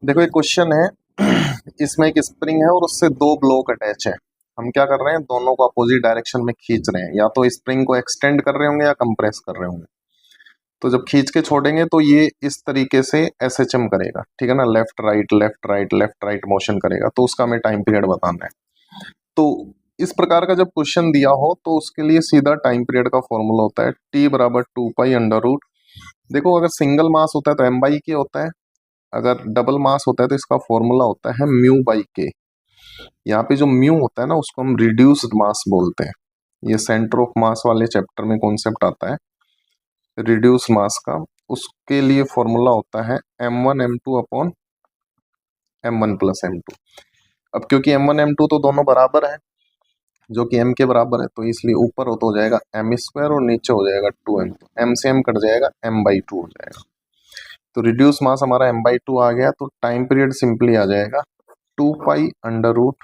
देखो एक क्वेश्चन है। इसमें एक स्प्रिंग है और उससे दो ब्लॉक अटैच है। हम क्या कर रहे हैं, दोनों को अपोजिट डायरेक्शन में खींच रहे हैं, या तो स्प्रिंग को एक्सटेंड कर रहे होंगे या कंप्रेस कर रहे होंगे। तो जब खींच के छोड़ेंगे तो ये इस तरीके से एसएचएम करेगा, ठीक है ना, left right left right left right motion करेगा। तो उसका हमें टाइम पीरियड बताना है। तो इस प्रकार का जब क्वेश्चन दिया हो तो उसके लिए सीधा टाइम पीरियड का फॉर्मूला होता है टी बराबर 2 पाई अंडर रूट। देखो अगर सिंगल मास होता है तो एम बाई के होता है, अगर डबल मास होता है तो इसका फॉर्मूला होता है म्यू बाई के। यहाँ पे जो म्यू होता है ना उसको हम रिड्यूस्ड मास बोलते हैं। ये सेंटर ऑफ मास वाले चैप्टर में कॉन्सेप्ट आता है रिड्यूस मास का। उसके लिए फॉर्मूला होता है m1 m2 upon m1 + m2। अब क्योंकि m1 m2 तो दोनों बराबर है, जो कि m के बराबर है, तो इसलिए ऊपर हो तो हो जाएगा m² और नीचे हो जाएगा 2m। m से m कट जाएगा, m/2 हो जाएगा। तो रिड्यूस मास हमारा m/2 आ गया, तो टाइम पीरियड सिंपली आ जाएगा 2 पाई अंडर रूट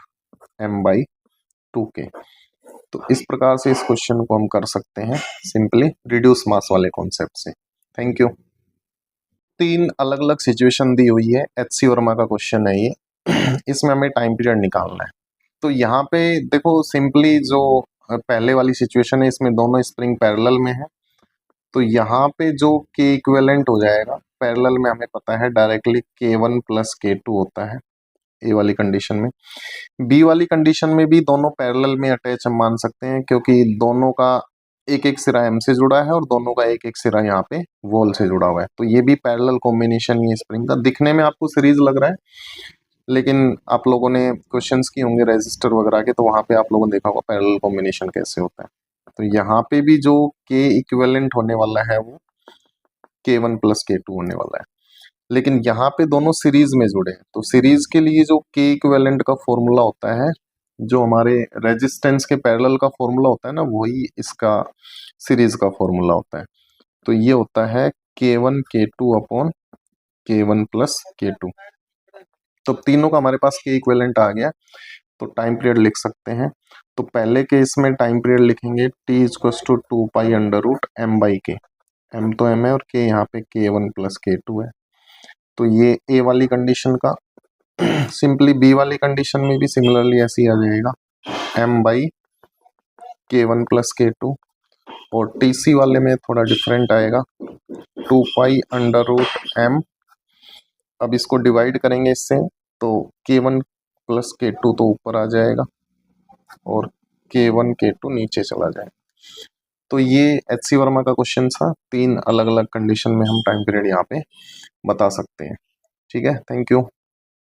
m/2 के। तो इस प्रकार से इस क्वेश्चन को हम कर सकते हैं सिंपली रिड्यूस मास वाले कॉन्सेप्ट से। Thank you. तीन अलग अलग सिचुएशन दी हुई है, एचसी वर्मा का क्वेश्चन है ये। इसमें हमें टाइम पीरियड निकालना है। तो यहाँ पे देखो सिंपली जो पहले वाली सिचुएशन है, इसमें दोनों स्प्रिंग पैरेलल में है। तो यहाँ पे जो के इक्विवेलेंट हो जाएगा, पैरेलल में हमें पता है डायरेक्टली K1 + K2 होता है ए वाली कंडीशन में। बी वाली कंडीशन में भी दोनों पैरेलल में अटैच हम मान सकते हैं, क्योंकि दोनों का एक एक सिरा एम से जुड़ा है और दोनों का एक एक सिरा यहाँ पे वॉल से जुड़ा हुआ है। तो ये भी पैरेलल कॉम्बिनेशन ही स्प्रिंग का। दिखने में आपको सीरीज लग रहा है, लेकिन आप लोगों ने क्वेश्चंस किए होंगे रेजिस्टर वगैरह के, तो वहां पे आप लोगों ने देखा होगा पैरेलल कॉम्बिनेशन कैसे होता है। तो यहाँ पे भी जो के इक्विवेलेंट होने वाला है वो K1 + K2 होने वाला है, लेकिन यहाँ पे दोनों सीरीज में जुड़े हैं। तो सीरीज के लिए जो के इक्विवेलेंट का फॉर्मूला होता है, जो हमारे रेजिस्टेंस के पैरेलल का फॉर्मूला होता है ना, वही इसका सीरीज का फॉर्मूला होता है। तो ये होता है K1 K2 upon K1 + K2। तो तीनों का हमारे पास के इक्विवेलेंट आ गया, तो टाइम पीरियड लिख सकते हैं। तो पहले केस में टाइम पीरियड लिखेंगे T = 2 pi under root m/k। m तो m है और k यहाँ पे K1 + K2 है। तो ये ए वाली कंडीशन का। सिंपली बी वाली कंडीशन में भी सिमिलरली ऐसे ही आ जाएगा m/K1 + K2। और टीसी वाले में थोड़ा डिफरेंट आएगा 2 पाई अंडर रूट m। अब इसको डिवाइड करेंगे इससे, तो K1 + K2 तो ऊपर आ जाएगा और K1 K2 नीचे चला जाएगा। तो ये एचसी वर्मा का क्वेश्चन था। तीन अलग अलग कंडीशन में हम टाइम पीरियड यहाँ पे बता सकते हैं। ठीक है, थैंक यू।